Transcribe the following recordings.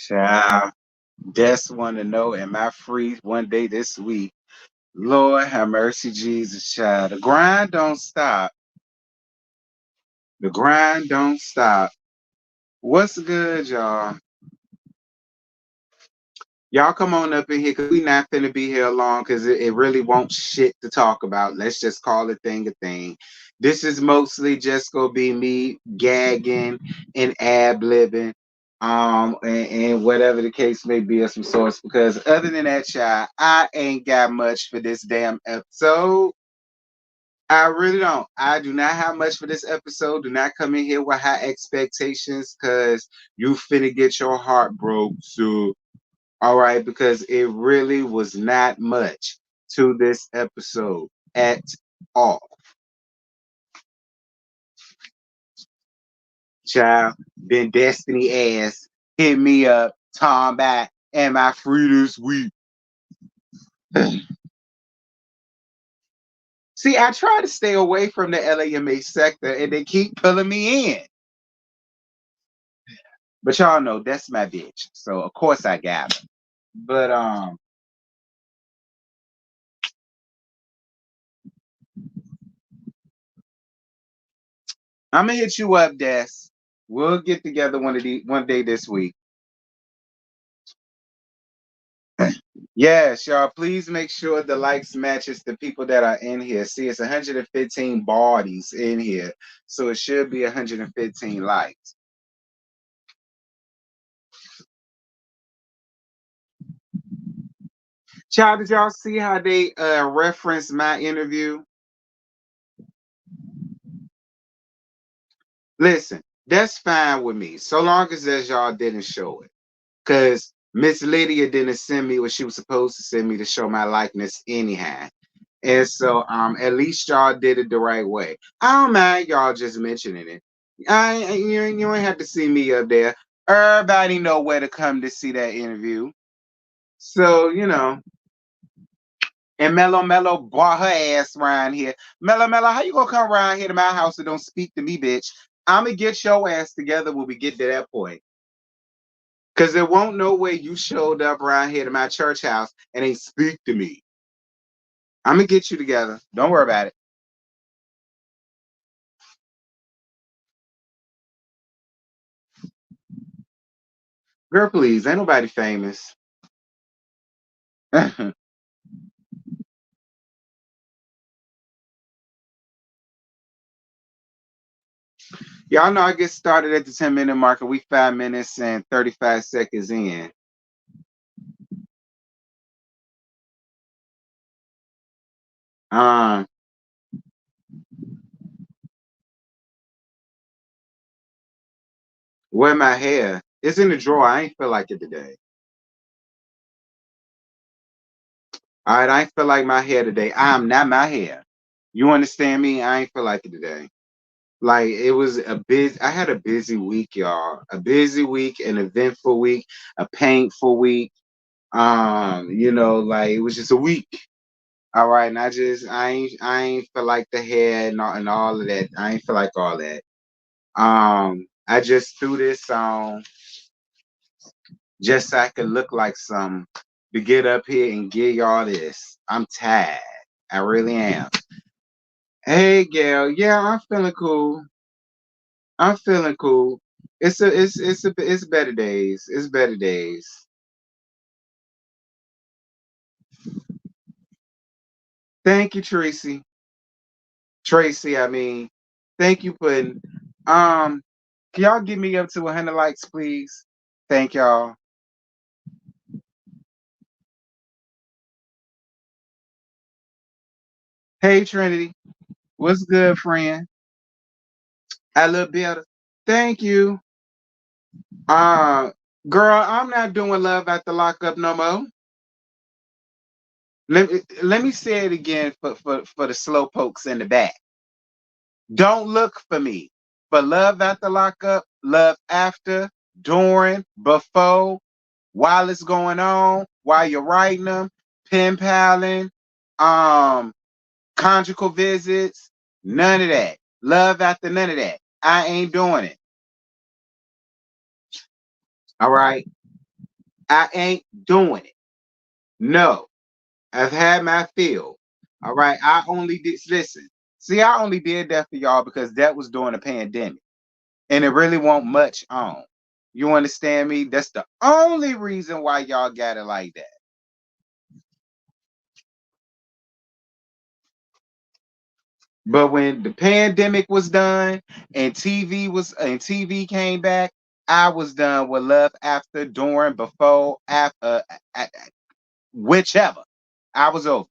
Child, just want to know, am I free one day this week? Lord have mercy, Jesus, child. The grind don't stop. The grind don't stop. What's good, y'all? Y'all come on up in here because we not finna be here long because it really won't shit to talk about. Let's just call it thing a thing. This is mostly just gonna be me gagging and ad-libbing, and whatever the case may be of some sorts. Because other than that, child, I ain't got much for this damn episode. I really don't. I do not have much for this episode. Do not come in here with high expectations because you finna get your heart broke. So all right, because it really was not much to this episode at all. Child, then Destiny ass hit me up, Tom back, am I free this week? See, I try to stay away from the LAMH sector and they keep pulling me in. But y'all know that's my bitch. So of course I got her. But I'm gonna hit you up, Des. We'll get together one day this week. Yes, y'all. Please make sure the likes matches the people that are in here. See, it's 115 bodies in here, so it should be 115 likes. Child, did y'all see how they referenced my interview? Listen, that's fine with me, so long as y'all didn't show it. Because Miss Lydia didn't send me what she was supposed to send me to show my likeness anyhow. And so at least y'all did it the right way. I don't mind y'all just mentioning it. You ain't have to see me up there. Everybody know where to come to see that interview. So, and Mello brought her ass around here. Mello, how you gonna come around here to my house and don't speak to me, bitch? I'ma get your ass together when we get to that point. Cause there won't no way you showed up around here to my church house and ain't speak to me. I'm gonna get you together. Don't worry about it. Girl, please, ain't nobody famous. Y'all know I get started at the 10-minute mark and we 5 minutes and 35 seconds in. Um, where my hair? It's in the drawer. I ain't feel like it today. All right, I ain't feel like my hair today. I'm not my hair. You understand me? I ain't feel like it today. Like it was I had a busy week, y'all. A busy week, an eventful week, a painful week. Like it was just a week. All right, and I ain't feel like the hair and all of that. I ain't feel like all that. I just threw this on just so I could look like some to get up here and give y'all this. I'm tired. I really am. Hey, Gail. Yeah, I'm feeling cool. I'm feeling cool. It's better days. It's better days. Thank you, Tracy. Tracy, I mean, thank you, Puddin. Um, can y'all get me up to 100 likes, please? Thank y'all. Hey, Trinity. What's good, friend? I look better. Thank you. Uh, Girl, I'm not doing love at the lockup no more. Let me say it again for the slow pokes in the back. Don't look for me for love at the lockup, love after, during, before, while it's going on, while you're writing them, pen paling, um, conjugal visits, none of that. Love after none of that. I ain't doing it. All right. I ain't doing it. No, I've had my fill. All right. I only did listen. See, I only did that for y'all because that was during the pandemic. And it really won't much on. You understand me? That's the only reason why y'all got it like that. But when the pandemic was done and TV came back, I was done with love after, during, before, after, whichever. I was over.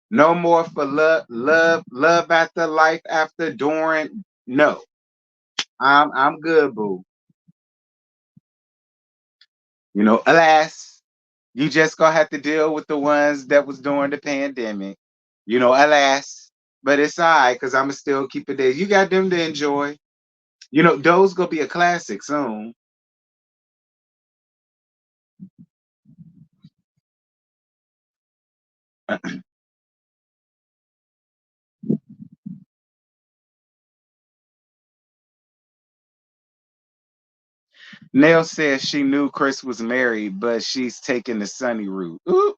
No more for love after, life after, during. No, I'm good, boo. Alas, you just gonna have to deal with the ones that was during the pandemic. Alas. But it's all right, because I'ma still keep it there. You got them to enjoy. Those gonna be a classic soon. Nell says she knew Chris was married, but she's taking the sunny route. Ooh,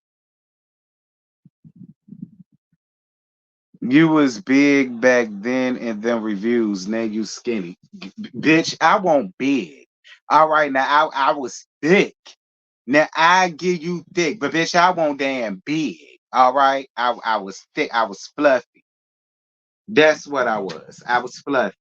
you was big back then and then reviews. Now you skinny. Bitch, I want big. All right, now I was thick. Now I give you thick, but bitch, I want damn big. All right. I was thick. I was fluffy. That's what I was. I was fluffy.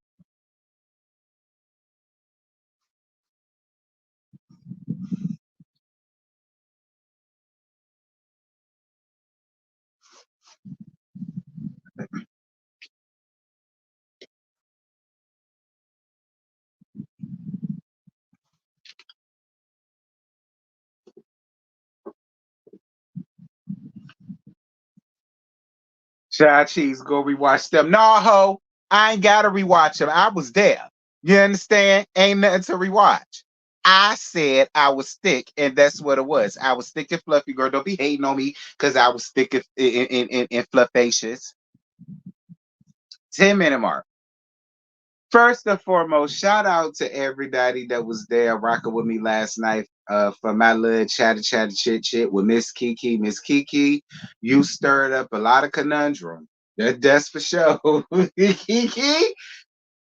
Shy cheese, go rewatch them. No, ho, I ain't gotta rewatch them. I was there. You understand? Ain't nothing to rewatch. I said I was thick, and that's what it was. I was thick and fluffy, girl. Don't be hating on me because I was thick and fluffacious. 10-minute mark. First and foremost, shout out to everybody that was there rocking with me last night for my little chatter chit chit with Miss Kiki. Miss Kiki, you stirred up a lot of conundrum. That's for sure. Kiki,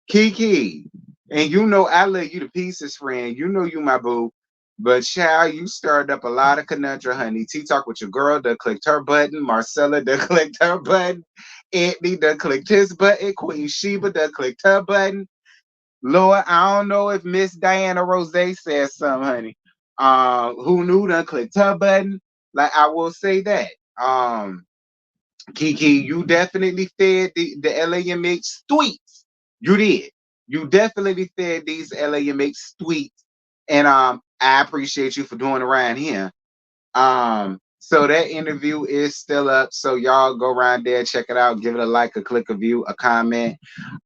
Kiki. And I love you to pieces, friend. You my boo. But child, you stirred up a lot of conundrum, honey. Talk with your girl that clicked her button. Marcella that clicked her button. Anthony that clicked his button. Queen Sheba that clicked her button. Lord, I don't know if Miss Diana Rose said something, honey. Who knew done clicked her button? Like I will say that. Kiki, you definitely fed the LAMH tweets. You did. You definitely fed these LAMH tweets. And I appreciate you for doing around here. So that interview is still up. So y'all go around there, check it out, give it a like, a click, a view, a comment,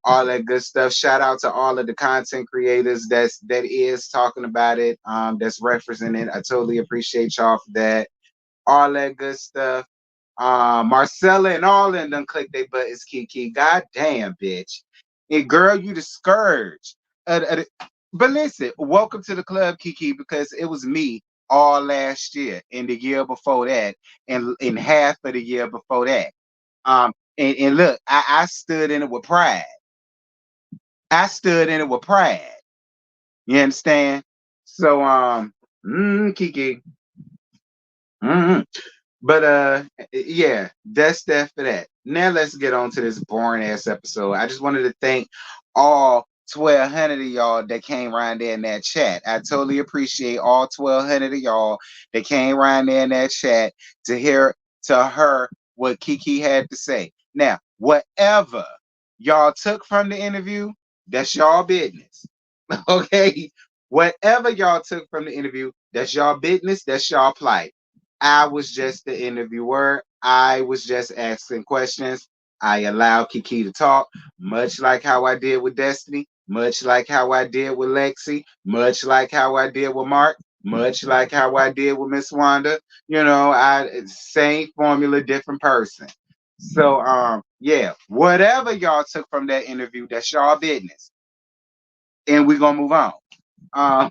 all that good stuff. Shout out to all of the content creators that is talking about it, that's referencing it. I totally appreciate y'all for that. All that good stuff. Marcella and all of them click their buttons, Kiki. God damn, bitch. And girl, you the scourge. But listen, welcome to the club, Kiki, because it was me all last year and the year before that, and in half of the year before that. And look, I stood in it with pride. I stood in it with pride. You understand? So, Kiki. Mm-hmm. But yeah, that's that for that. Now let's get on to this boring ass episode. I just wanted to thank all 1,200 of y'all that came around there in that chat. I totally appreciate all 1,200 of y'all that came around there in that chat to hear to her what Kiki had to say. Now, whatever y'all took from the interview, that's y'all business. Okay? Whatever y'all took from the interview, that's y'all business, that's y'all plight. I was just the interviewer. I was just asking questions. I allowed Kiki to talk, much like how I did with Destiny, much like how I did with Lexi, much like how I did with Mark, much like how I did with Miss Wanda. I same formula, different person. So yeah, whatever y'all took from that interview, that's y'all business. And we're gonna move on. Um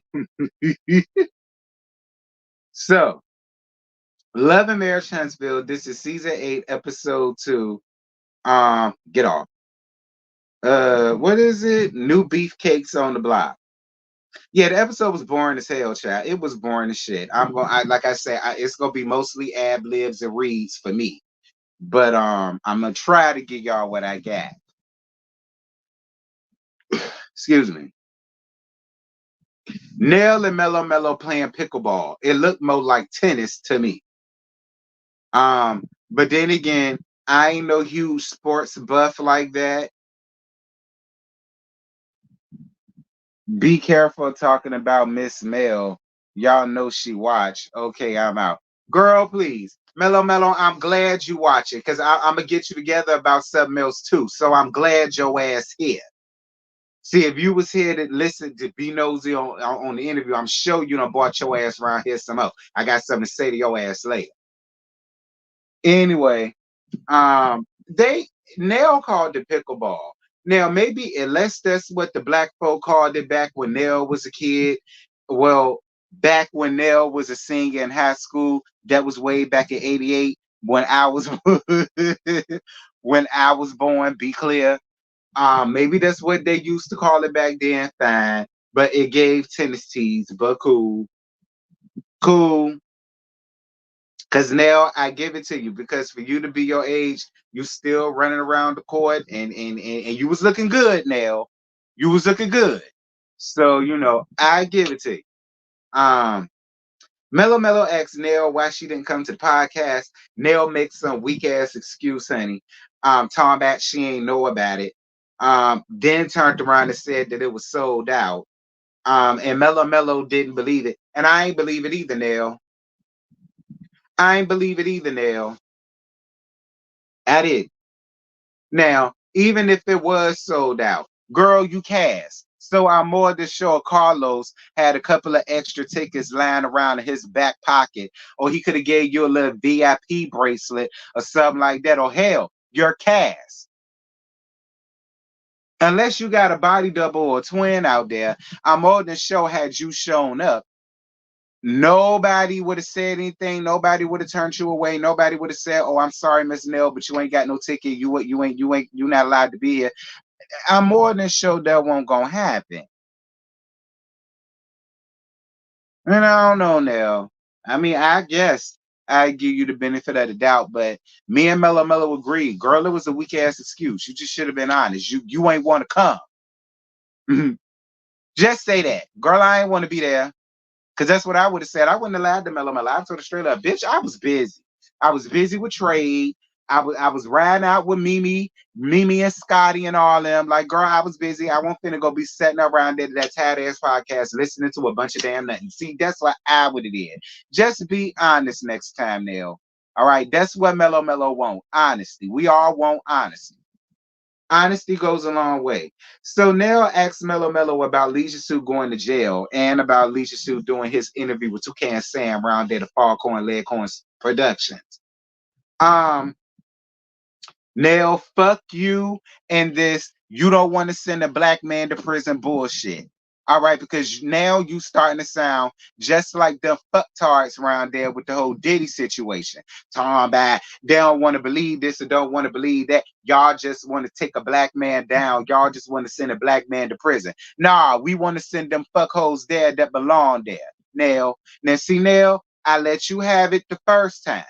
So, Love and Marriage Huntsville. This is season 8, episode 2. Get off. What is it? New Beefcakes on the block. Yeah, the episode was boring as hell, child. It was boring as shit. Like I said, it's gonna be mostly ad libs and reads for me. But I'm gonna try to give y'all what I got. Excuse me. Nell and Mello playing pickleball. It looked more like tennis to me. But then again, I ain't no huge sports buff like that. Be careful talking about Miss Mel. Y'all know she watch. Okay, I'm out. Girl, please. Mello, I'm glad you watch it because I'm going to get you together about something else too. So I'm glad your ass here. See, if you was here to listen to be nosy on the interview, I'm sure you done brought your ass around here some more. I got something to say to your ass later. Anyway, they Nell called it pickleball. Now maybe unless that's what the black folk called it back when Nell was a kid. Well, back when Nell was a senior in high school, that was way back in '88 when I was when I was born. Be clear. Maybe that's what they used to call it back then. Fine, but it gave tennis tees. But cool, cool. Cause now I give it to you because for you to be your age, you still running around the court and you was looking good now. You was looking good. So, I give it to you. Um Mello asked Nell why she didn't come to the podcast. Nell makes some weak ass excuse, honey. Talking about she ain't know about it. Then turned around and said that it was sold out. And Mello didn't believe it. And I ain't believe it either, Nell. I ain't believe it either, Nell. I did. Now, even if it was sold out, girl, you cast. So I'm more than sure Carlos had a couple of extra tickets lying around in his back pocket, or he could have gave you a little VIP bracelet or something like that. Or hell, your cast. Unless you got a body double or a twin out there, I'm more than sure had you shown up. Nobody would have said anything. Nobody would have turned you away. Nobody would have said, "Oh, I'm sorry, Miss Nell, but you ain't got no ticket. You not allowed to be here." I'm more than sure that won't gonna happen. And I don't know now. I mean, I guess I give you the benefit of the doubt, but me and Mello agree. Girl, it was a weak ass excuse. You just should have been honest. You ain't want to come. Just say that. Girl, I ain't want to be there. Because that's what I would have said. I wouldn't have lied to Mello. I told her straight up, bitch, I was busy. I was busy with trade. I was riding out with Mimi and Scotty and all them. Like, girl, I was busy. I won't finna go be setting up around there to that tired ass podcast listening to a bunch of damn nothing. See, that's what I would have did. Just be honest next time, Nell. All right, that's what Mello want. Honesty. We all want honesty. Honesty goes a long way. So Nell asked Mello about Leisure Suit going to jail and about Leisure Suit doing his interview with Toucan Sam around there, the Foghorn Leghorn Productions. Um, Nell, fuck you and this. You don't want to send a black man to prison bullshit. All right, because now you starting to sound just like the fucktards around there with the whole Diddy situation. Talking about they don't want to believe this or don't want to believe that. Y'all just want to take a black man down. Y'all just want to send a black man to prison. Nah, we want to send them fuckholes there that belong there. Nell. Now see, Nell, I let you have it the first time.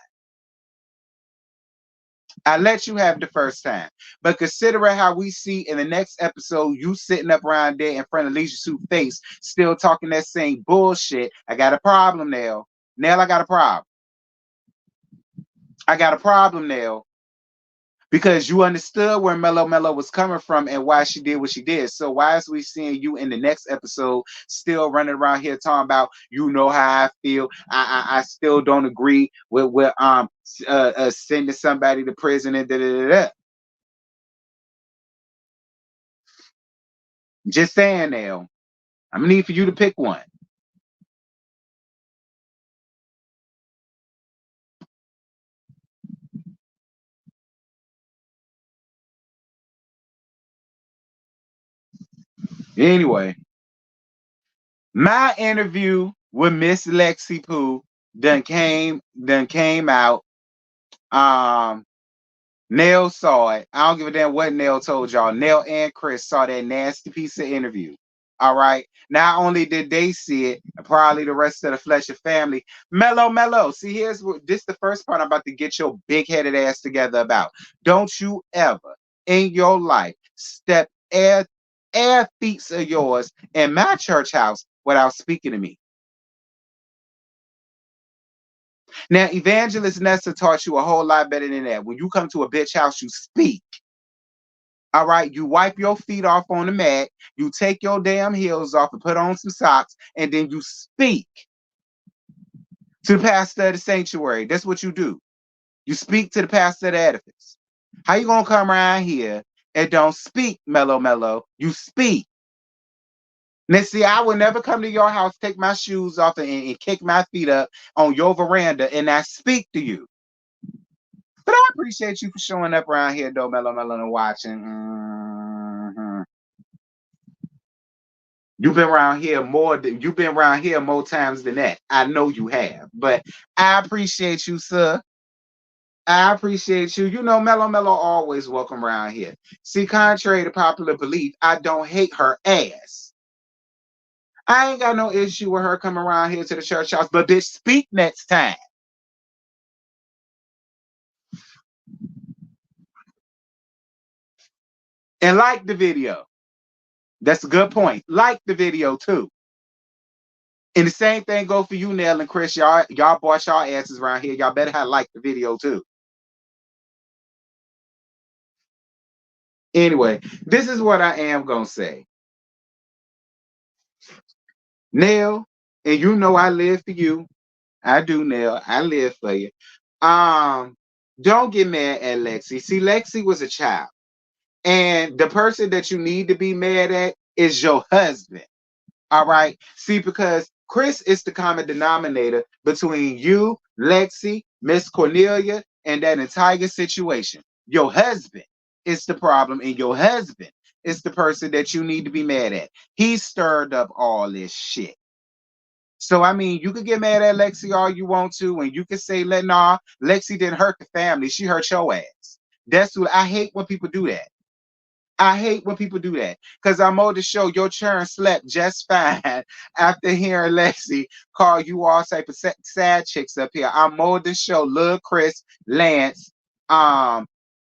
I let you have the first time. But considering how we see in the next episode, you sitting up around there in front of Leisure Suit face, still talking that same bullshit, I got a problem, Nell. Nell, I got a problem. I got a problem, Nell. Because you understood where Mello was coming from and why she did what she did. So why is we seeing you in the next episode still running around here talking about you know how I feel? I still don't agree with sending somebody to prison and da da da da. Just saying, now. I'm gonna need for you to pick one. Anyway, my interview with Miss Lexi Pooh done came out. Um, Nell saw it. I don't give a damn what Nell told y'all. Nell and Chris saw that nasty piece of interview. All right. Not only did they see it, probably the rest of the Fletcher family. Mellow. See, here's what this the first part I'm about to get your big-headed ass together about. Don't you ever in your life step air feet of yours in my church house without speaking to me. Now, Evangelist Nessa taught you a whole lot better than that. When you come to a bitch house, you speak. All right, you wipe your feet off on the mat, you take your damn heels off and put on some socks, and then you speak to the pastor of the sanctuary. That's what you do. You speak to the pastor of the edifice. How you gonna come around here and don't speak, mellow? You speak. Now, see, I would never come to your house, take my shoes off, and kick my feet up on your veranda and I speak to you. But I appreciate you for showing up around here, though, mellow, and watching. You've been around here more times than that. I know you have, but I appreciate you, sir. I appreciate you. You know, Mellow always welcome around here. See, contrary to popular belief, I don't hate her ass. I ain't got no issue with her coming around here to the church house, but bitch, speak next time. And like the video. That's a good point. Like the video too. And the same thing go for you, Nell and Chris. Y'all bought y'all asses around here. Y'all better have liked the video too. Anyway, this is what I am gonna say. Nell, and you know I live for you. I do, Nell. I live for you. Don't get mad at Lexi. See, Lexi was a child. And the person that you need to be mad at is your husband. All right. See, because Chris is the common denominator between you, Lexi, Miss Cornelia, and that entire situation. Your husband is the problem, and your husband is the person that you need to be mad at. He stirred up all this shit. So I mean, you could get mad at Lexi all you want to, and you can say, nah, Lexi didn't hurt the family. She hurt your ass. That's what I hate when people do that. I hate when people do that because I'm on the show. Your churn slept just fine after hearing Lexi call you all type of sad chicks up here. I'm on the show. Lil Chris, Lance,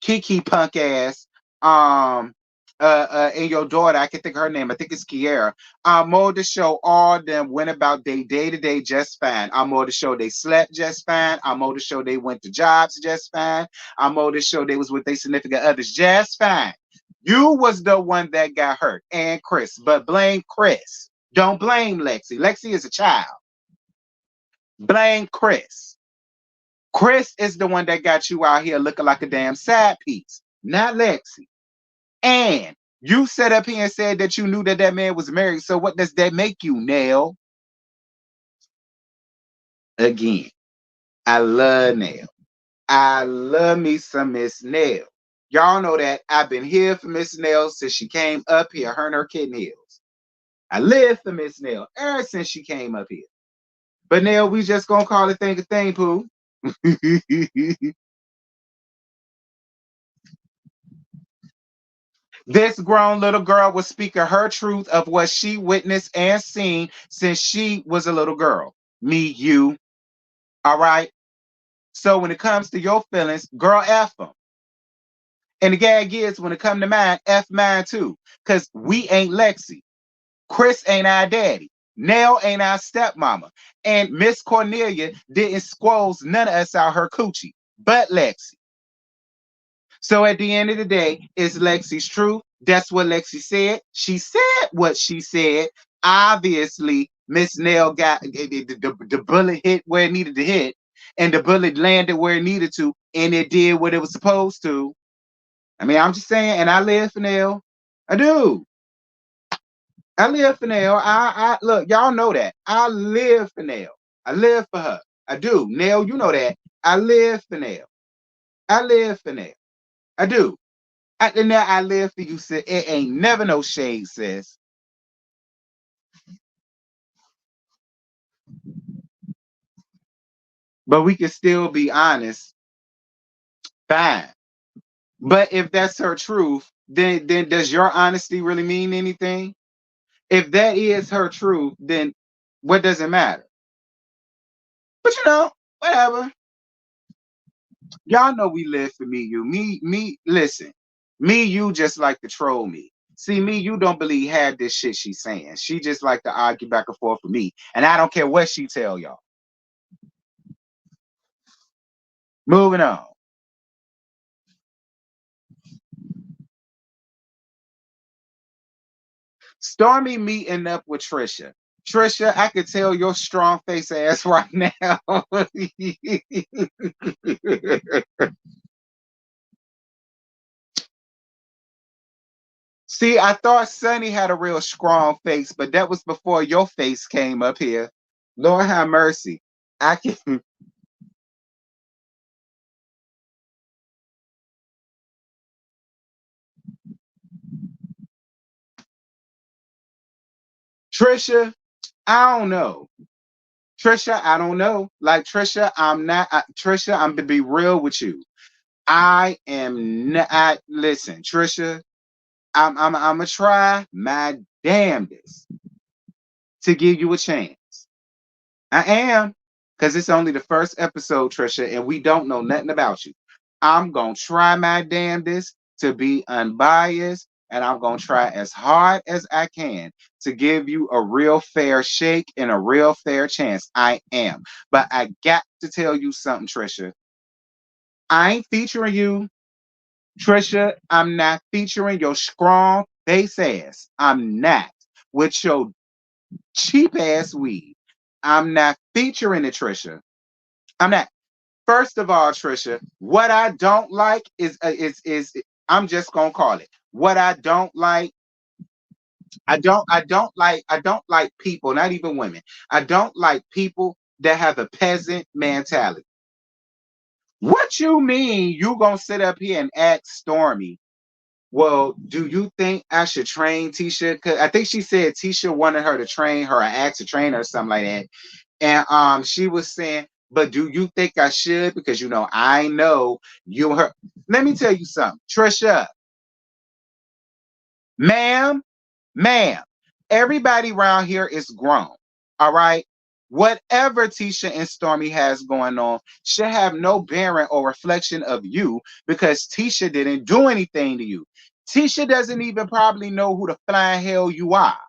Kiki punk ass, and your daughter. I can think of her name. I think it's Kiera. I'm on the show. All them went about their day to day just fine. I'm on the show. They slept just fine. I'm on the show. They went to jobs just fine. I'm on the show. They was with their significant others just fine. You was the one that got hurt, and Chris, but blame Chris. Don't blame Lexi. Lexi is a child. Blame Chris. Chris is the one that got you out here looking like a damn side piece, not Lexi. And you sat up here and said that you knew that that man was married. So what does that make you, Nell? Again, I love Nell. I love me some Miss Nell. Y'all know that I've been here for Miss Nell since she came up here, her and her kitten heels. I live for Miss Nell ever since she came up here. But Nell, we just gonna call it thing a thing, poo. This grown little girl was speaking her truth of what she witnessed and seen since she was a little girl. Me, you. All right. So when it comes to your feelings, girl, F them. And the gag is when it come to mine, F mine too. Because we ain't Lexi. Chris ain't our daddy. Nell ain't our stepmama. And Miss Cornelia didn't squoze none of us out her coochie, but Lexi. So at the end of the day, it's Lexi's truth. That's what Lexi said. She said what she said. Obviously, Miss Nell got the bullet hit where it needed to hit, and the bullet landed where it needed to, and it did what it was supposed to. I mean, I'm just saying, and I live for Nell. I do. I live for Nell. I look, y'all know that. I live for Nell. I live for her. I do. Nell, you know that. I live for Nell. I live for Nell. I do. And now I live for you, sis. It ain't never no shade, sis. but we can still be honest. Fine. But if that's her truth, then does your honesty really mean anything? If that is her truth, then what does it matter? But whatever. Y'all know we live for me, you. Listen. Me, you just like to troll me. See, me, you don't believe half this shit she's saying. She just like to argue back and forth with me. And I don't care what she tell y'all. Moving on. Stormy meeting up with Trisha. Trisha, I could tell your strong face ass right now. See, I thought Sonny had a real strong face, but that was before your face came up here. Lord have mercy. I can Trisha, I don't know. Trisha, I don't know. Like Trisha, I'm not Trisha, I'm to be real with you. I am not listen, Trisha, I'm gonna try my damnedest to give you a chance. I am, because it's only the first episode, Trisha, and we don't know nothing about you. I'm gonna try my damnedest to be unbiased, and I'm gonna try as hard as I can to give you a real fair shake and a real fair chance. I am. But I got to tell you something, Trisha. I ain't featuring you, Trisha. I'm not featuring your strong face ass. I'm not with your cheap ass weed. I'm not featuring it, Trisha. I'm not. First of all, Trisha, what I don't like is I'm just gonna call it. What I don't like, I don't like people, not even women. I don't like people that have a peasant mentality. What you mean you gonna sit up here and act Stormy? Well, do you think I should train Tisha? Cause I think she said Tisha wanted her to train her or ask to train her or something like that. And she was saying, but do you think I should? Because I know you and her. Let me tell you something, Trisha, ma'am, ma'am. Everybody around here is grown. All right. Whatever Tisha and Stormy has going on should have no bearing or reflection of you because Tisha didn't do anything to you. Tisha doesn't even probably know who the flying hell you are,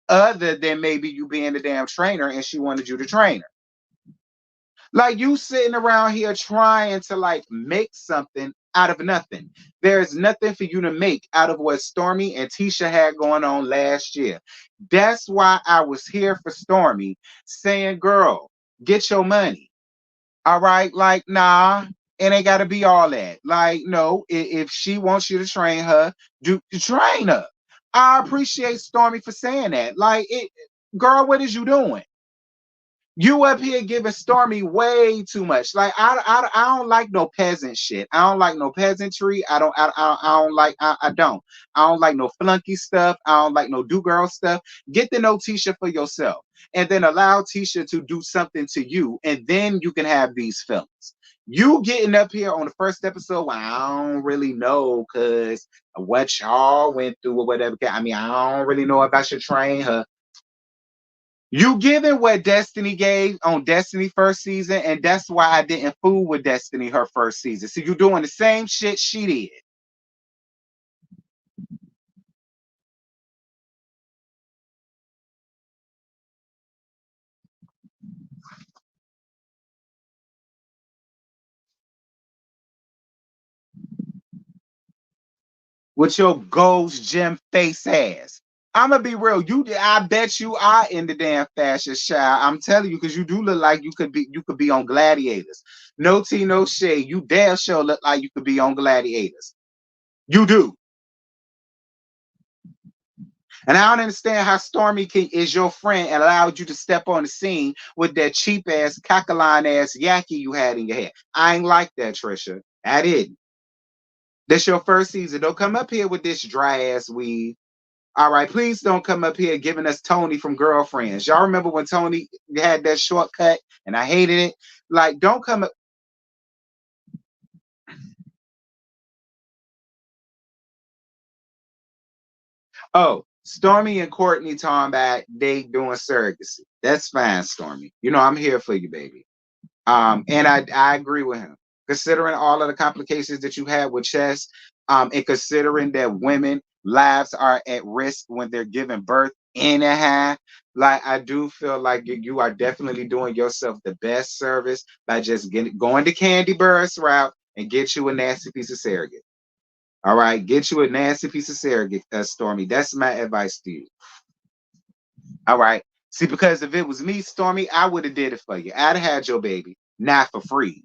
other than maybe you being the damn trainer and she wanted you to train her. Like you sitting around here trying to like make something out of nothing. There's nothing for you to make out of what Stormy and Tisha had going on last year. That's why I was here for Stormy saying, girl, get your money. All right. Like, nah, it ain't gotta be all that. Like, no, if she wants you to train her, do train her. I appreciate Stormy for saying that. Like girl, what is you doing? You up here giving Stormy way too much. Like I don't like no peasant shit. I don't like no peasantry. I don't like I don't like no flunky stuff. I don't like no do girl stuff. Get to know Tisha for yourself, and then allow Tisha to do something to you, and then you can have these feelings. You getting up here on the first episode, well, I don't really know because what y'all went through or whatever. I mean, I don't really know if I should train her. You given what Destiny gave on Destiny first season, and that's why I didn't fool with Destiny her first season. So you're doing the same shit she did. With your ghost gem face ass. I'ma be real. I bet you are in the damn fashion child. I'm telling you, because you do look like you could be on Gladiators. No tea, no shade. You damn sure look like you could be on Gladiators. You do. And I don't understand how Stormy is your friend and allowed you to step on the scene with that cheap ass, cockaline ass yaki you had in your head. I ain't like that, Trisha. I didn't. This your first season. Don't come up here with this dry ass weed. All right, please don't come up here giving us Tony from Girlfriends. Y'all remember when Tony had that shortcut and I hated it? Like, don't come up. Oh, Stormy and Courtney talking about they doing surrogacy. That's fine, Stormy. You know, I'm here for you, baby. And I agree with him. Considering all of the complications that you had with chess, and considering that women lives are at risk when they're giving birth anyhow, like I do feel like you are definitely doing yourself the best service by just going to Candy Burris route and get you a nasty piece of surrogate. All right, get you a nasty piece of surrogate, Stormy. That's my advice to you. All right. See, because if it was me, Stormy, I would have did it for you. I'd have had your baby, not for free.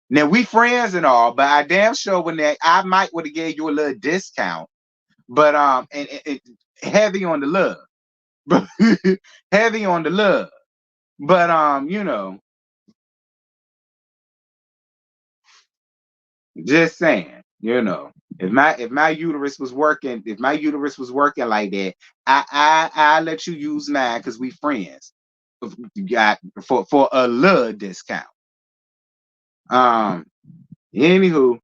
Now we friends and all, but I damn sure when that I might would have gave you a little discount, but and heavy on the love, but heavy on the love. But you know, just saying, you know, if my uterus was working, if my uterus was working like that, I let you use mine because we friends. You got for a little discount. Um, anywho,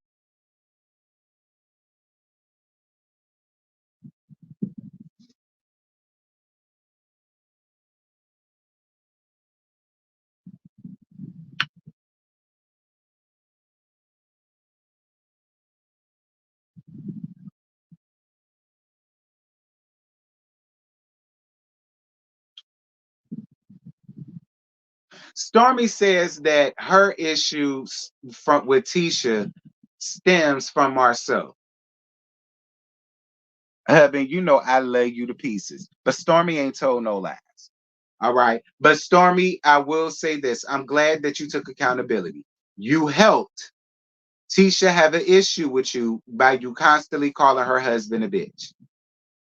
Stormy says that her issues from with Tisha stems from Marcel. Hubby, you know I love you to pieces, but Stormy ain't told no lies. All right, but Stormy, I will say this: I'm glad that you took accountability. You helped Tisha have an issue with you by you constantly calling her husband a bitch.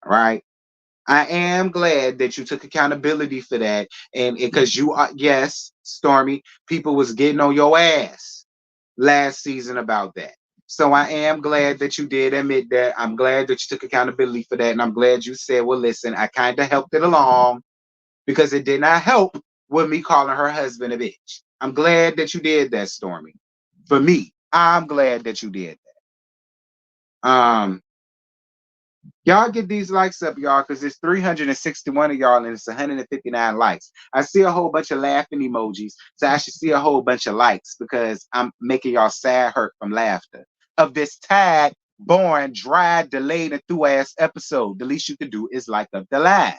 All right. I am glad that you took accountability for that, and because you are, yes, Stormy, people was getting on your ass last season about that. So I am glad that you did admit that. I'm glad that you took accountability for that, and I'm glad you said, "Well, listen, I kind of helped it along because it did not help with me calling her husband a bitch." I'm glad that you did that, Stormy. For me, I'm glad that you did that. Y'all get these likes up, y'all, because it's 361 of y'all and it's 159 likes. I see a whole bunch of laughing emojis, so I should see a whole bunch of likes because I'm making y'all sad hurt from laughter of this tired, boring, dry, delayed, and through ass episode. The least you can do is like up the live.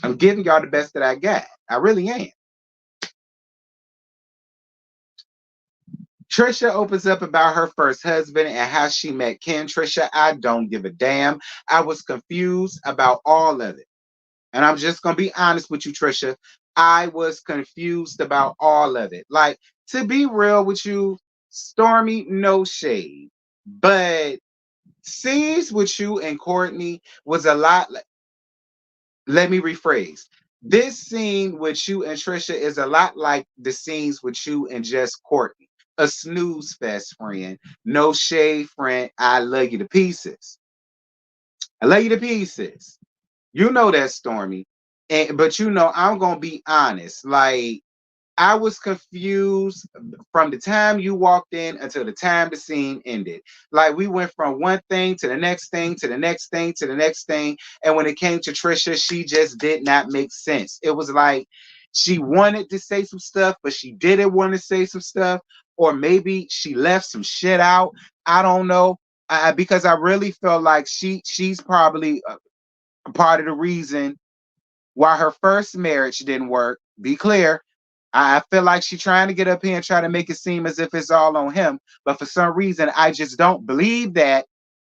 I'm giving y'all the best that I got. I really am. Trisha opens up about her first husband and how she met Ken. Trisha, I don't give a damn. I was confused about all of it. And I'm just gonna be honest with you, Trisha. I was confused about all of it. Like, to be real with you, Stormy, no shade. But scenes with you and Courtney was a lot. Let me rephrase. This scene with you and Trisha is a lot like the scenes with you and just Courtney. A snooze fest, friend. No shade, friend. I love you to pieces. I love you to pieces. You know that, Stormy. But you know, I'm gonna be honest. Like, I was confused from the time you walked in until the time the scene ended. Like, we went from one thing to the next thing to the next thing to the next thing. And when it came to Trisha, she just did not make sense. It was like she wanted to say some stuff, but she didn't want to say some stuff. Or maybe she left some shit out. I don't know. Because I really felt like she's probably a part of the reason why her first marriage didn't work. Be clear. I feel like she's trying to get up here and try to make it seem as if it's all on him. But for some reason, I just don't believe that.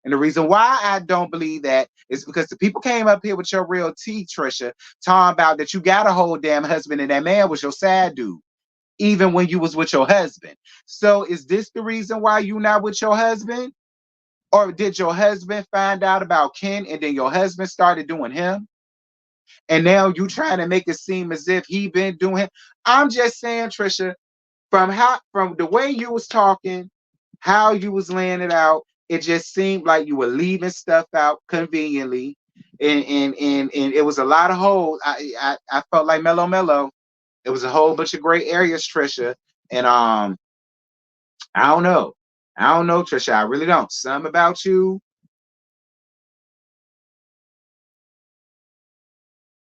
And the reason why I don't believe that is because the people came up here with your real tea, Trisha, talking about that you got a whole damn husband and that man was your sad dude, even when you was with your husband. So is this the reason why you not with your husband? Or did your husband find out about Ken and then your husband started doing him? And now you trying to make it seem as if he been doing it. I'm just saying, Trisha, from the way you was talking, how you was laying it out, it just seemed like you were leaving stuff out conveniently, and it was a lot of holes. I felt like Mellow. It was a whole bunch of gray areas, Trisha, and I don't know. I don't know, Trisha. I really don't. Something about you.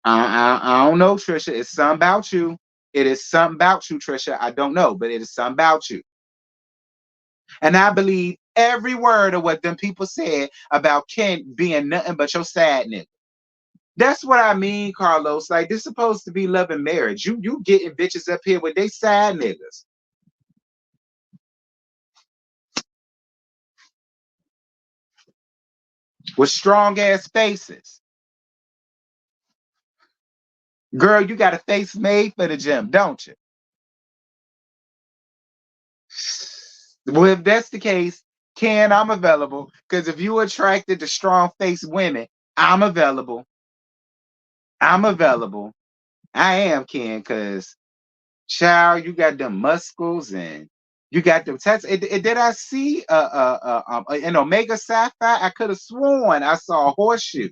I don't know, Trisha. It's something about you. It is something about you, Trisha. I don't know, but it is something about you. And I believe every word of what them people said about Ken being nothing but your sad nigga. That's what I mean, Carlos. Like, this supposed to be love and marriage. You getting bitches up here with they sad niggas with strong ass faces. Girl, you got a face made for the gym, don't you? Well, if that's the case, Ken, I'm available. Because if you attracted to strong faced women, I'm available. I'm available. I am Ken, because child, you got them muscles and you got them tats. Did I see an Omega Sapphire? I could have sworn I saw a horseshoe.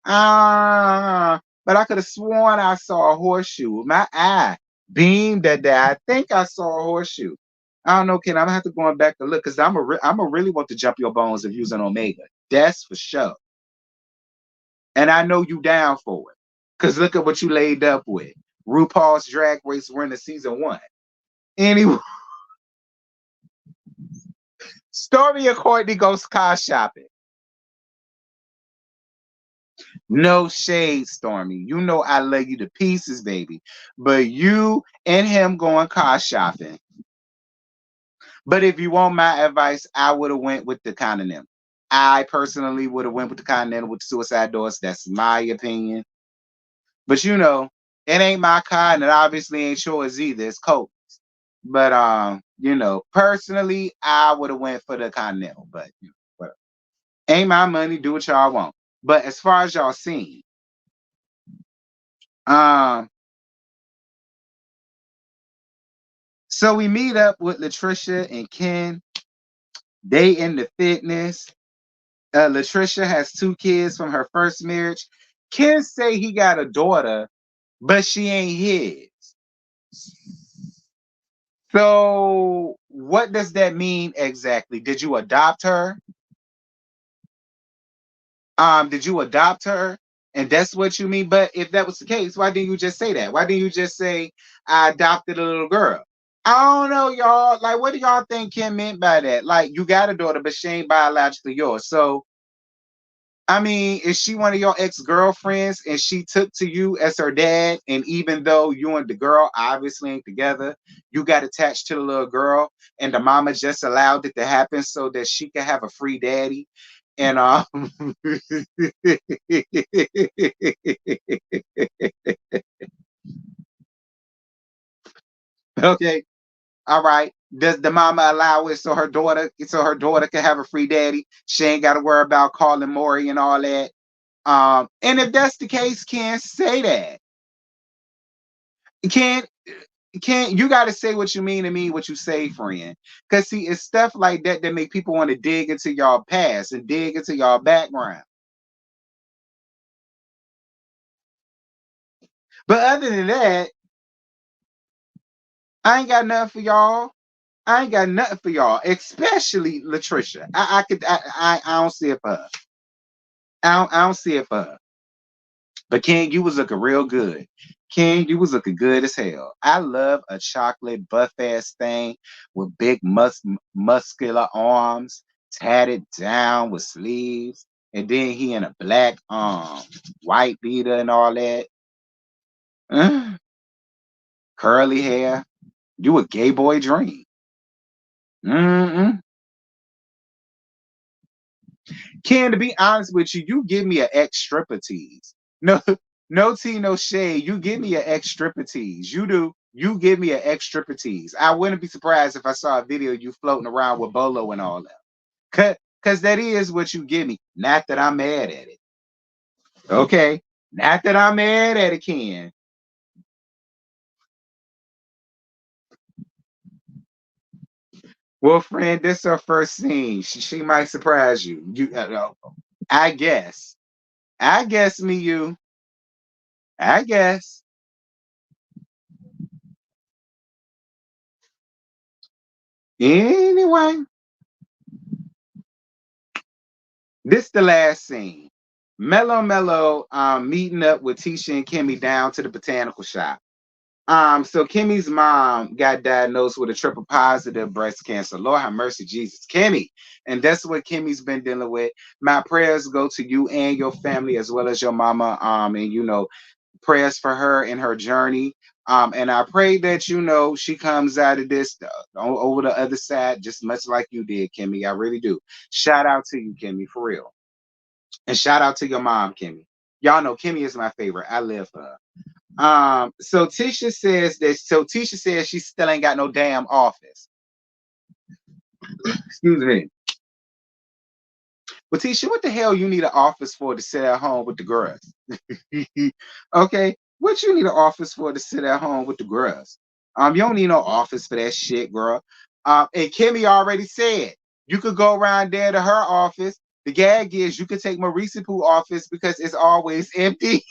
But I could have sworn I saw a horseshoe. My eye beamed that day. I think I saw a horseshoe. I don't know, Ken. I'm gonna have to go back to look because I'm a really want to jump your bones if using Omega. That's for sure. And I know you down for it. Cause look at what you laid up with. RuPaul's Drag Race winner season 1. Anyway, Stormy and Courtney goes car shopping. No shade, Stormy. You know I love you to pieces, baby. But you and him going car shopping. But if you want my advice, I would have went with the Continental. I personally would have went with the Continental with the suicide doors. That's my opinion. But you know, it ain't my car, and it obviously ain't yours either. It's cold. But you know, personally, I would have went for the Continental. But you know, whatever. Ain't my money. Do what y'all want. But as far as y'all seen, um, so we meet up with Latricia and Ken. They in the fitness. Latricia has 2 kids from her first marriage. Ken say he got a daughter, but she ain't his. So what does that mean exactly? Did you adopt her? Did you adopt her? And that's what you mean. But if that was the case, why didn't you just say that? Why didn't you just say I adopted a little girl? I don't know, y'all. Like, what do y'all think Ken meant by that? Like, you got a daughter, but she ain't biologically yours. So I mean, is she one of your ex-girlfriends and she took to you as her dad? And even though you and the girl obviously ain't together, you got attached to the little girl and the mama just allowed it to happen so that she could have a free daddy. And okay, all right. Does the mama allow it so her daughter can have a free daddy? She ain't got to worry about calling Maury and all that. And if that's the case, can't say that. Can't you got to say what you mean to me, what you say, friend. Because see, it's stuff like that that make people want to dig into y'all past and dig into y'all background. But other than that, I ain't got nothing for y'all. I ain't got nothing for y'all, especially Latricia. I don't see it for her. I don't see it for her. But King, you was looking real good. King, you was looking good as hell. I love a chocolate buff ass thing with big muscular arms, tatted down with sleeves, and then he in a black white beater and all that. Curly hair. You a gay boy dream. Mm-mm. Ken, to be honest with you, you give me an extra tease. No, no tea, no shade. You give me an extra tease. You do. You give me an extra tease. I wouldn't be surprised if I saw a video of you floating around with Bolo and all that. Cause that is what you give me. Not that I'm mad at it. Okay. Not that I'm mad at it, Ken. Well, friend, this is her first scene. She might surprise you. I guess. I guess me, you. I guess. Anyway, this the last scene. Mellow meeting up with Tisha and Kimmy down to the botanical shop. So Kimmy's mom got diagnosed with a triple positive breast cancer. Lord have mercy, Jesus. Kimmy. And that's what Kimmy's been dealing with. My prayers go to you and your family as well as your mama. And prayers for her and her journey. And I pray that she comes out of this over the other side just much like you did, Kimmy. I really do. Shout out to you, Kimmy, for real. And shout out to your mom, Kimmy. Y'all know Kimmy is my favorite. I live for her. So Tisha says she still ain't got no damn office. Excuse me. But Tisha, what the hell you need an office for to sit at home with the girls? Okay, what you need an office for to sit at home with the girls? You don't need no office for that shit, girl. And Kimmy already said you could go around there to her office. The gag is you could take Marisa Pooh office because it's always empty.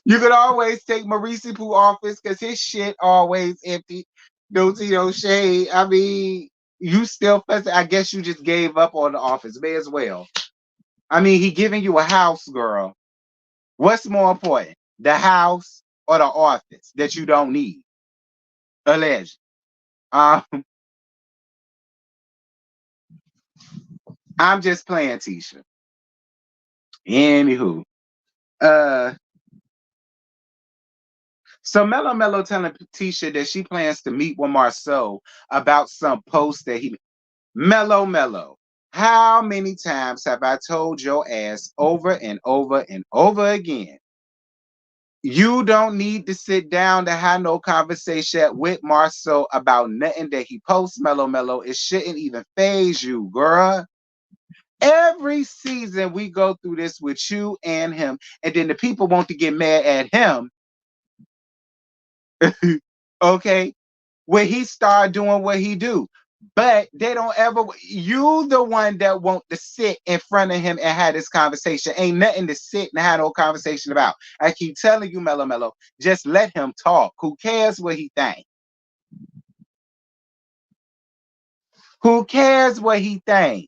You could always take Marisa Pooh office because his shit always empty. Don't see no shade. I mean, you still I guess you just gave up on the office. May as well. I mean, he giving you a house, girl. What's more important, the house or the office that you don't need? Alleged. Um, I'm just playing, Tisha. Anywho, uh, so Mello telling Tisha that she plans to meet with Marceau about some post that he Mello. How many times have I told your ass over and over and over again? You don't need to sit down to have no conversation with Marceau about nothing that he posts, Mello. It shouldn't even phase you, girl. Every season we go through this with you and him, and then the people want to get mad at him, okay, when he start doing what he do. But they don't ever. You the one that want to sit in front of him and have this conversation. Ain't nothing to sit and have no conversation about. I keep telling you, Mello, just let him talk. Who cares what he think? Who cares what he think?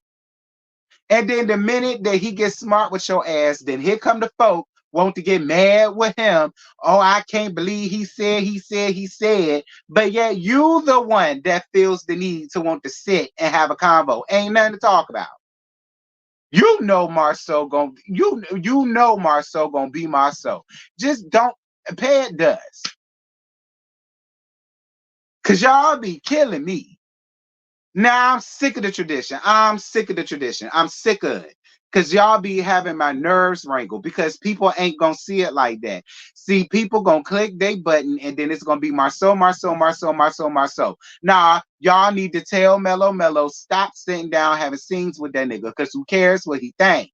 And then the minute that he gets smart with your ass, then here come the folk want to get mad with him. Oh, I can't believe he said. But yet you the one that feels the need to want to sit and have a convo. Ain't nothing to talk about. You know Marceau gonna be Marceau. Just don't pay it does. Cause y'all be killing me. Now I'm sick of the tradition. I'm sick of it. Cause y'all be having my nerves wrangled because people ain't gonna see it like that. See, people gonna click they button and then it's gonna be Marceau. Nah, y'all need to tell Mello, stop sitting down having scenes with that nigga. Cause who cares what he think?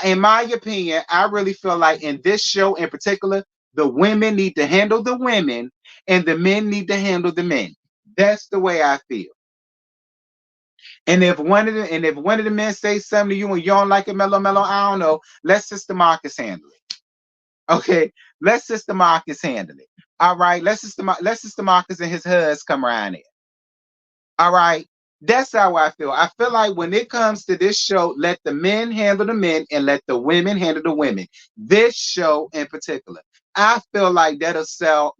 In my opinion, I really feel like in this show in particular, the women need to handle the women and the men need to handle the men. That's the way I feel. And if one of the men say something to you and you don't like it, Mello, I don't know. Let Sister Marcus handle it. Okay, let Sister Marcus handle it. All right, let Sister Marcus and his husband come around here. All right. That's how I feel. I feel like when it comes to this show, let the men handle the men and let the women handle the women. This show in particular, I feel like that'll solve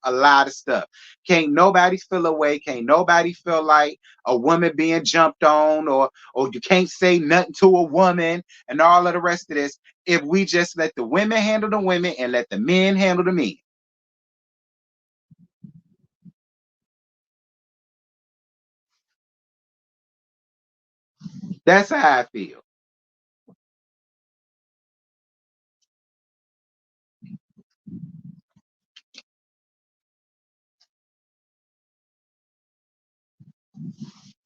a lot of stuff. Can't nobody feel away. Can't nobody feel like a woman being jumped on or you can't say nothing to a woman and all of the rest of this. If we just let the women handle the women and let the men handle the men. That's how I feel.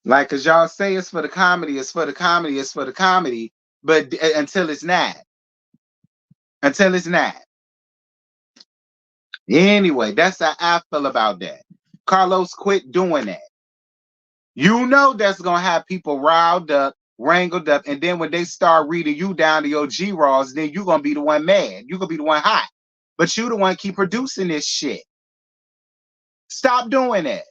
Like, cause y'all say it's for the comedy, but until it's not, until it's not. Anyway, that's how I feel about that. Carlos, quit doing that. You know that's gonna have people riled up, wrangled up, and then when they start reading you down to your G-Raws, then you're gonna be the one mad. You're gonna be the one hot. But you the one keep producing this shit. Stop doing that.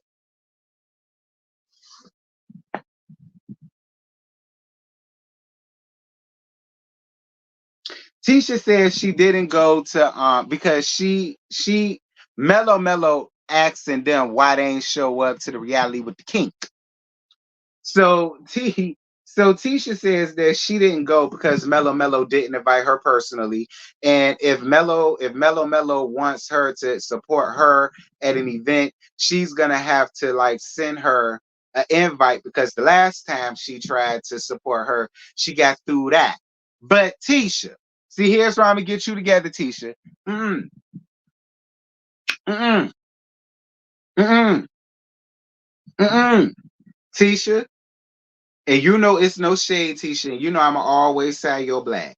Tisha says she didn't go to because she Mellow asking them why they ain't show up to the reality with the kink. So so Tisha says that she didn't go because Mellow didn't invite her personally. And if Mellow wants her to support her at an event, she's gonna have to like send her an invite because the last time she tried to support her, she got through that. But Tisha, see, here's where I'm gonna get you together, Tisha. Mm-mm, mm-mm, mm-mm, mm-mm. Tisha, and you know it's no shade, Tisha. And you know I'ma always say your black.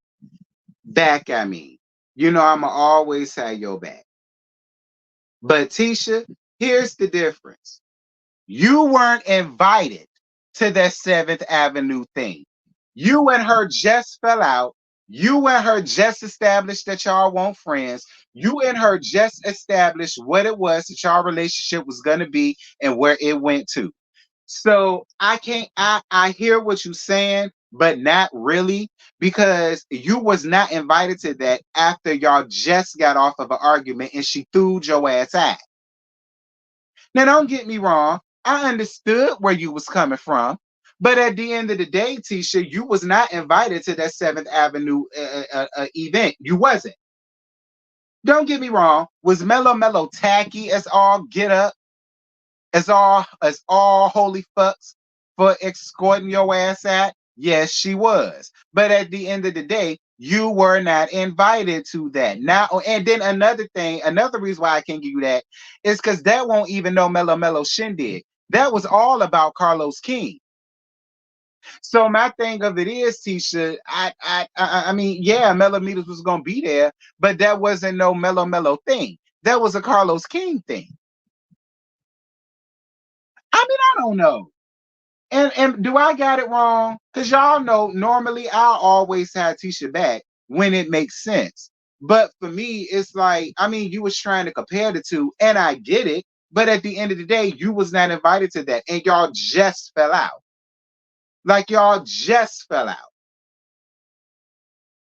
Back at me. You know I'ma always have your back. But Tisha, here's the difference. You weren't invited to that Seventh Avenue thing. You and her just fell out. You and her just established that y'all weren't friends. You and her just established what it was that y'all relationship was gonna be and where it went to. So I can't I hear what you're saying, but not really, because you was not invited to that after y'all just got off of an argument and she threw your ass out. Now don't get me wrong, I understood where you was coming from, but at the end of the day, Tisha, you was not invited to that Seventh Avenue event. You wasn't. Don't get me wrong. Was Mellow tacky as all get up? As all holy fucks for escorting your ass at? Yes, she was. But at the end of the day, you were not invited to that. Now, and then another thing, another reason why I can't give you that is because that won't even know Mellow shindig. That was all about Carlos King. So my thing of it is, Tisha, I mean, yeah, Mellow Meters was gonna be there, but that wasn't no Mellow thing. That was a Carlos King thing. I mean, I don't know. And do I got it wrong? Because y'all know normally I always have Tisha back when it makes sense. But for me, it's like, I mean, you was trying to compare the two, and I get it. But at the end of the day, you was not invited to that, and y'all just fell out. Like y'all just fell out.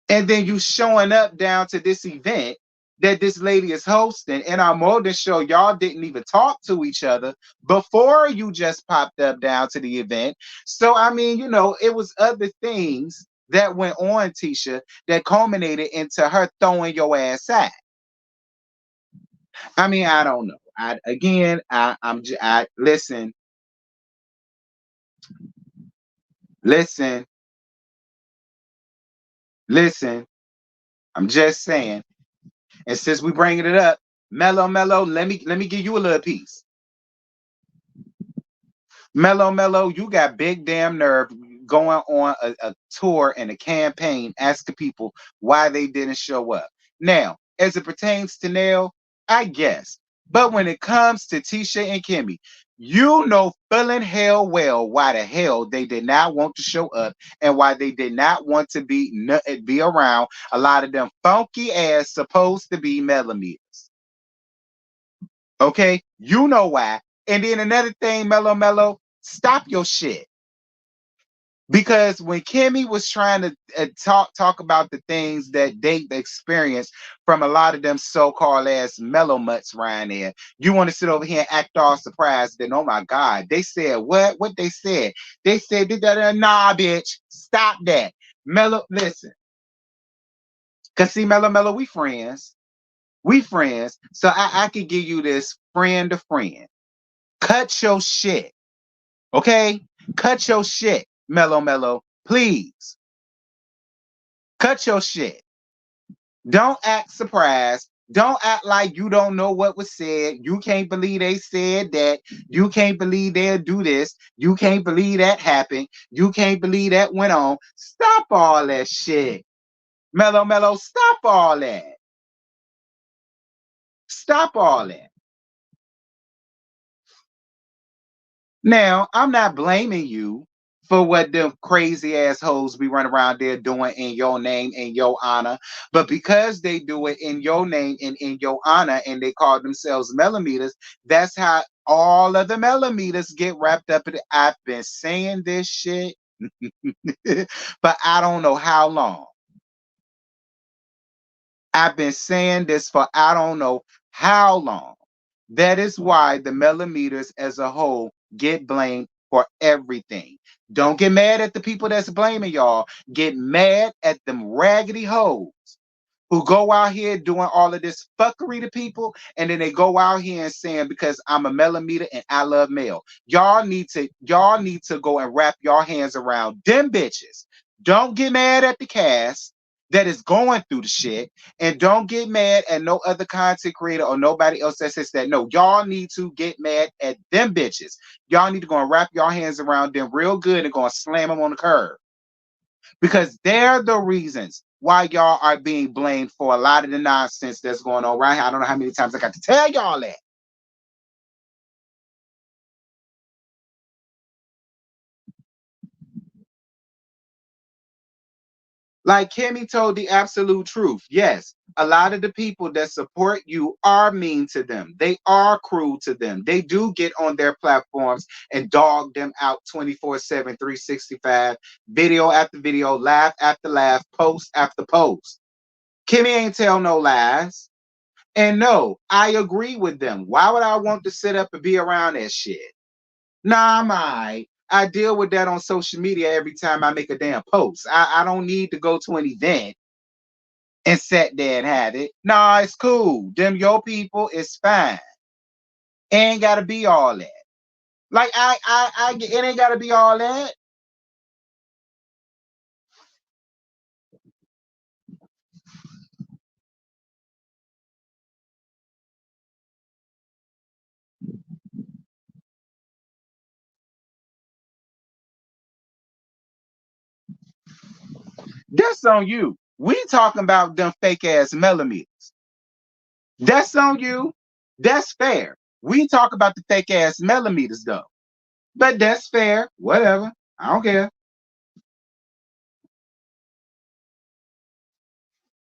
And then you showing up down to this event that this lady is hosting, and I'm more than sure y'all didn't even talk to each other before you just popped up down to the event. So I mean, it was other things that went on, Tisha, that culminated into her throwing your ass out. I mean, I don't know. I listen, listen, listen. I'm just saying. And since we bringing it up, Mellow, let me give you a little piece. Mellow, you got big damn nerve going on a tour and a campaign asking people why they didn't show up. Now, as it pertains to Nell, I guess. But when it comes to Tisha and Kimmy, you know feeling hell well why the hell they did not want to show up and why they did not want to be around a lot of them funky ass supposed to be millimeters. Okay? You know why. And then another thing, Mellow, stop your shit. Because when Kimmy was trying to talk about the things that they experienced from a lot of them so-called ass mellow mutts around there, you want to sit over here and act all surprised. Then, oh my God, they said what? What they said? They said, nah, bitch, stop that. Mellow, listen. Because see, Mellow, we friends. We friends. So I could give you this friend to friend. Cut your shit. Okay? Cut your shit, Mellow. Please. Cut your shit. Don't act surprised. Don't act like you don't know what was said. You can't believe they said that. You can't believe they'll do this. You can't believe that happened. You can't believe that went on. Stop all that shit. Mellow, stop all that. Stop all that. Now, I'm not blaming you for what them crazy assholes be running around there doing in your name and your honor, but because they do it in your name and in your honor and they call themselves millimeters, that's how all of the millimeters get wrapped up in it. I've been saying this shit, but I don't know how long. I've been saying this for I don't know how long. That is why the millimeters as a whole get blamed for everything. Don't get mad at the people that's blaming y'all. Get mad at them raggedy hoes who go out here doing all of this fuckery to people, and then they go out here and saying because I'm a millimeter and I love male. Y'all need to go and wrap your hands around them bitches. Don't get mad at the cast that is going through the shit, and don't get mad at no other content creator or nobody else that says that. No, y'all need to get mad at them bitches. Y'all need to go and wrap your hands around them real good and go and slam them on the curb because they're the reasons why y'all are being blamed for a lot of the nonsense that's going on right here. I don't know how many times I got to tell y'all that. Like Kimmy told the absolute truth. Yes, a lot of the people that support you are mean to them. They are cruel to them. They do get on their platforms and dog them out 24/7, 365, video after video, laugh after laugh, post after post. Kimmy ain't tell no lies. And no, I agree with them. Why would I want to sit up and be around that shit? Nah, I'm alright. I deal with that on social media every time I make a damn post. I don't need to go to an event and sit there and have it. Nah, it's cool. Them your people, it's fine. It ain't gotta be all that. Like it ain't gotta be all that. That's on you. We talking about them fake ass millimeters. That's on you. That's fair. We talk about the fake ass millimeters though. But that's fair. Whatever. I don't care.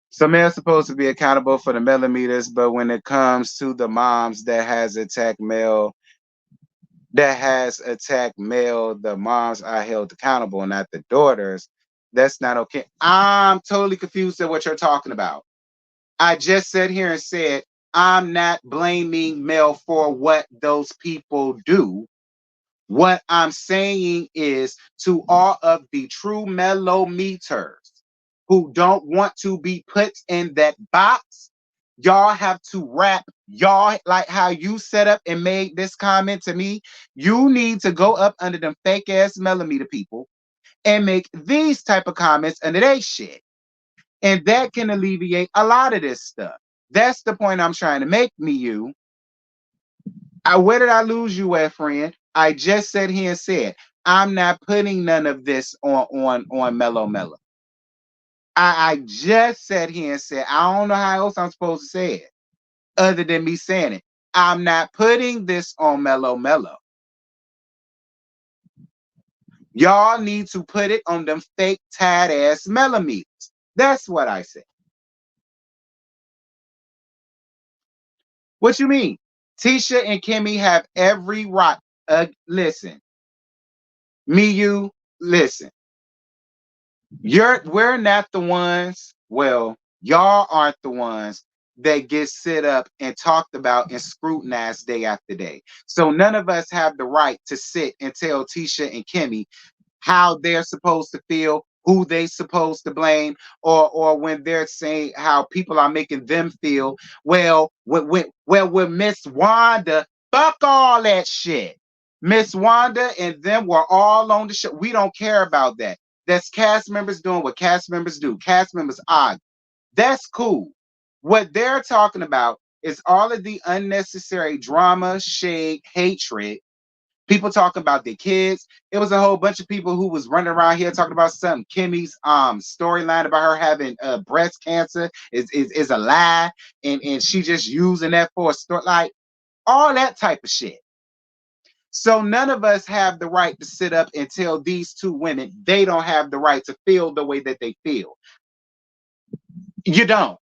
So man's supposed to be accountable for the millimeters, but when it comes to the moms that has attacked male, the moms are held accountable, not the daughters. That's not okay. I'm totally confused at what you're talking about. I just sat here and said I'm not blaming male for what those people do. What I'm saying is to all of the true mellometers who don't want to be put in that box, y'all have to wrap y'all like how you set up and made this comment to me. You need to go up under them fake ass millimeter people and make these type of comments under their shit. And that can alleviate a lot of this stuff. That's the point I'm trying to make, me you. Where did I lose you at, friend? I just sat here and said I'm not putting none of this on Mellow Mellow. I just sat here and said I don't know how else I'm supposed to say it other than me saying it. I'm not putting this on Mellow Mellow. Y'all need to put it on them fake tight ass millimeters. That's what I said. What you mean? Tisha and Kimmy have every right. Listen, me, you, listen. We're not the ones, well, y'all aren't the ones that get sit up and talked about and scrutinized day after day. So none of us have the right to sit and tell Tisha and Kimmy how they're supposed to feel, who they supposed to blame, or when they're saying how people are making them feel. Well, with Miss Wanda, fuck all that shit. Miss Wanda and them were all on the show. We don't care about that. That's cast members doing what cast members do. Cast members are. That's cool. What they're talking about is all of the unnecessary drama, shade, hatred People talking about their kids. It was a whole bunch of people who was running around here talking about something. Kimmy's storyline about her having breast cancer is a lie, and she just using that for a story, like all that type of shit. So none of us have the right to sit up and tell these two women they don't have the right to feel the way that they feel. You don't.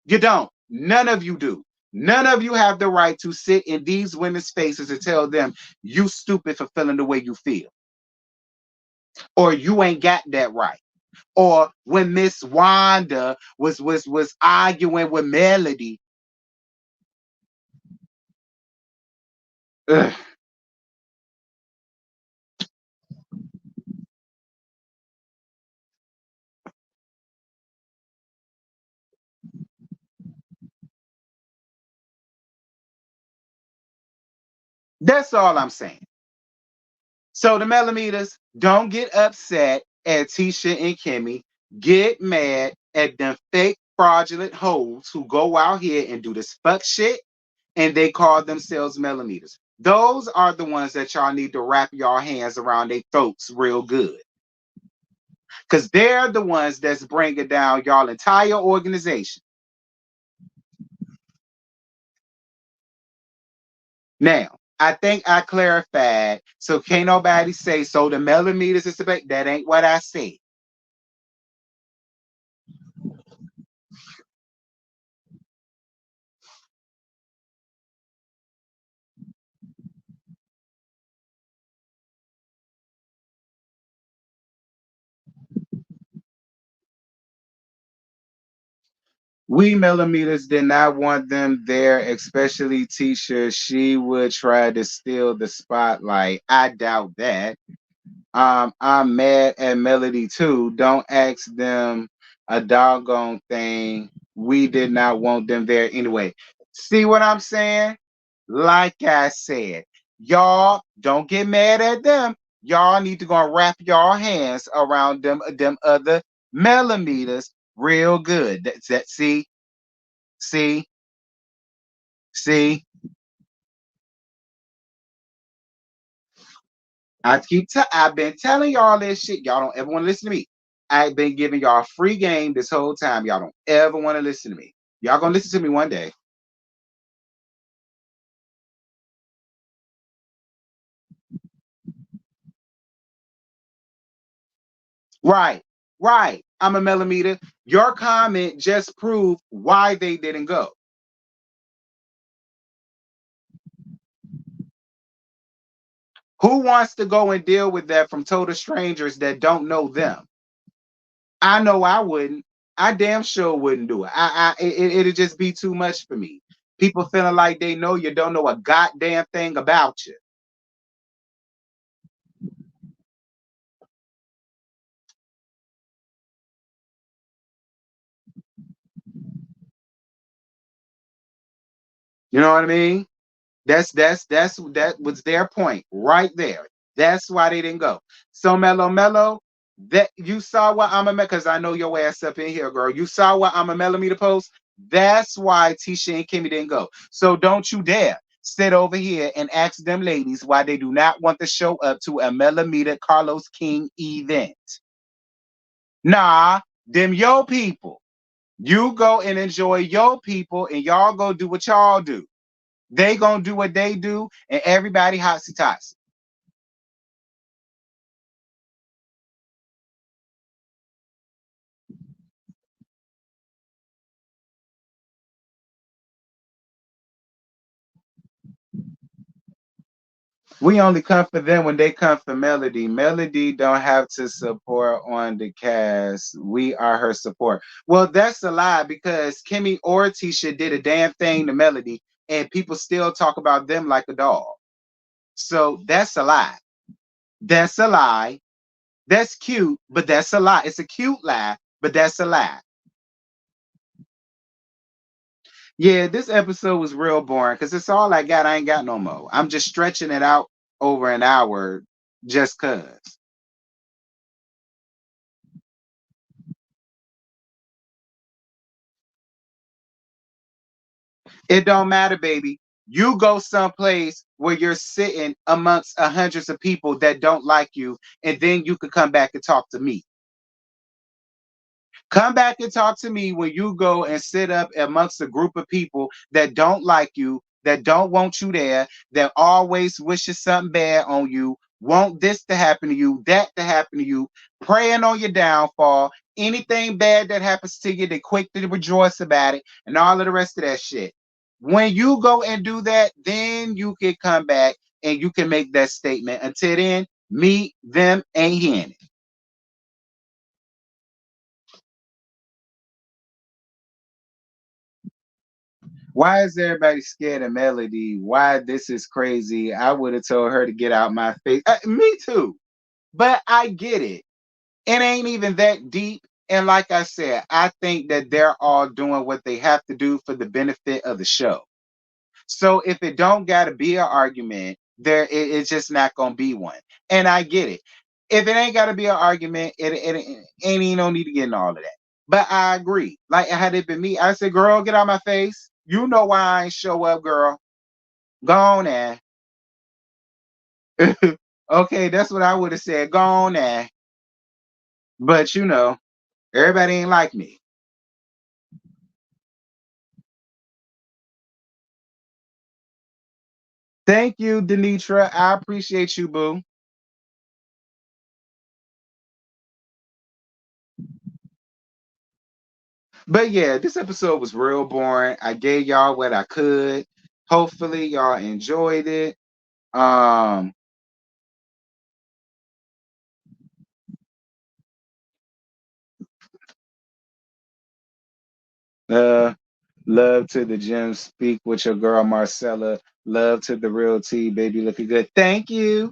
You don't. None of you do. None of you have the right to sit in these women's faces and tell them you stupid for feeling the way you feel, or you ain't got that right. Or when Miss Wanda was arguing with Melody. Ugh, that's all I'm saying. So the millimeters, don't get upset at Tisha and Kimmy. Get mad at them fake fraudulent hoes who go out here and do this fuck shit and they call themselves millimeters. Those are the ones that y'all need to wrap your hands around their throats real good. Because they're the ones that's bringing down y'all entire organization. Now, I think I clarified, so can't nobody say, so the millimeters is the that ain't what I said. We millimeters did not want them there, especially Tisha. She would try to steal the spotlight. I doubt that. I'm mad at Melody too. Don't ask them a doggone thing. We did not want them there anyway. See what I'm saying? Like I said, y'all don't get mad at them. Y'all need to go and wrap your hands around them other millimeters real good. That's that. See, see. I've been telling y'all this shit. Y'all don't ever want to listen to me. I've been giving y'all free game this whole time. Y'all don't ever want to listen to me. Y'all gonna listen to me one day. Right, right. I'm a millimeter. Your comment just proved why they didn't go. Who wants to go and deal with that from total strangers that don't know them? I know I wouldn't. I damn sure wouldn't do it. It'd just be too much for me. People feeling like they know you don't know a goddamn thing about you. You know what I mean? That was their point right there. That's why they didn't go. So Mellow, that you saw what I'm a because I know your ass up in here, girl. You saw what I'm a millimeter post. That's why Tisha and Kimmy didn't go. So don't you dare sit over here and ask them ladies why they do not want to show up to a millimeter Carlos King event. Nah, them your people. You go and enjoy your people, and y'all go do what y'all do. They gonna do what they do, and everybody hotsy totsy. We only come for them when they come for Melody. Melody don't have to support on the cast. We are her support. Well, that's a lie because Kimmy or Tisha did a damn thing to Melody, and people still talk about them like a dog. So that's a lie. That's a lie. That's cute, but that's a lie. It's a cute lie, but that's a lie. Yeah, this episode was real boring because it's all I got. I ain't got no more. I'm just stretching it out over an hour just cause. It don't matter, baby. You go someplace where you're sitting amongst hundreds of people that don't like you, and then you could come back and talk to me. Come back and talk to me when you go and sit up amongst a group of people that don't like you, that don't want you there, that always wishes something bad on you, want this to happen to you, that to happen to you, praying on your downfall. Anything bad that happens to you, they quick to rejoice about it, and all of the rest of that shit. When you go and do that, then you can come back and you can make that statement. Until then, me, them ain't hearing it. Why is everybody scared of Melody? Why this is crazy? I would have told her to get out my face. Me too. But I get it. It ain't even that deep. And like I said, I think that they're all doing what they have to do for the benefit of the show. So if it don't gotta be an argument, it's just not gonna be one. And I get it. If it ain't gotta be an argument, it ain't even no need to get in all of that. But I agree. Like had it been me, I said, girl, get out my face. You know why I ain't show up, girl. Go on there. Okay, that's what I would have said. Go on there. But everybody ain't like me. Thank you, Denitra. I appreciate you, boo. But yeah, this episode was real boring. I gave y'all what I could. Hopefully, y'all enjoyed it. Um, uh, love to the gym. Speak with your girl Marcella. Love to the real T, baby, looking good. Thank you.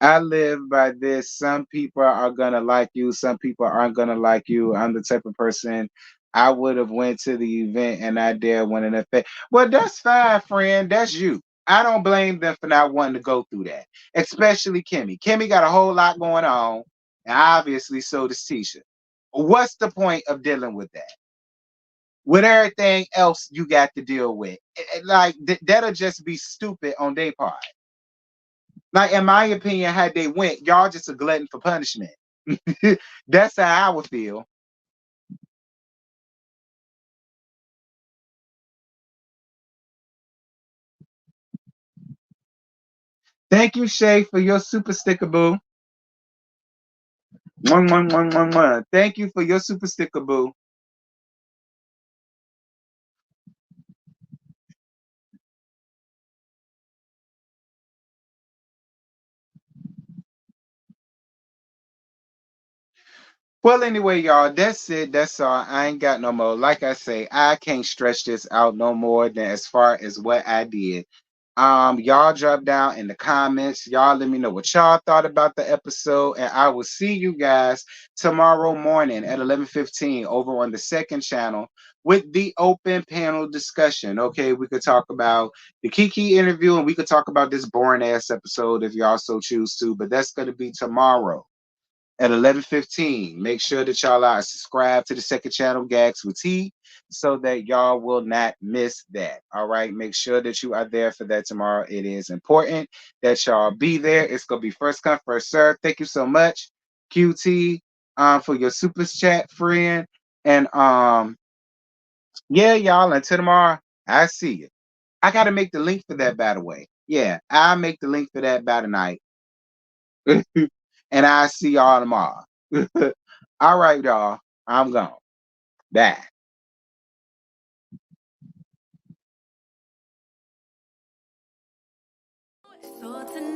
I live by this. Some people are gonna like you. Some people aren't gonna like you. I'm the type of person. I would have went to the event and I dare went in effect. Well, that's fine, friend. That's you. I don't blame them for not wanting to go through that. Especially Kimmy. Kimmy got a whole lot going on, and obviously so does Tisha. What's the point of dealing with that? With everything else you got to deal with, like that'll just be stupid on their part. Like in my opinion, had they went, y'all just a glutton for punishment. That's how I would feel. Thank you, Shay, for your super sticker, boo. Mwah, mwah, mwah, mwah, mwah. Thank you for your super sticker, boo. Well, anyway, y'all, that's it. That's all. I ain't got no more. Like I say, I can't stretch this out no more than as far as what I did. Y'all drop down in the comments. Y'all let me know what y'all thought about the episode, and I will see you guys tomorrow morning at 11:15 over on the second channel with the open panel discussion. Okay, we could talk about the Kiki interview, and we could talk about this boring ass episode if y'all so choose to. But that's gonna be tomorrow at 11:15. Make sure that y'all are subscribed to the second channel, Gags with T, so that y'all will not miss that. All right. Make sure that you are there for that tomorrow. It is important that y'all be there. It's gonna be first come, first serve. Thank you so much, QT, for your super chat, friend. And yeah, y'all, until tomorrow, I see you. I gotta make the link for that, by the way. Yeah, I'll make the link for that by tonight. And I'll see y'all tomorrow. All right, y'all. I'm gone. Bye. So tonight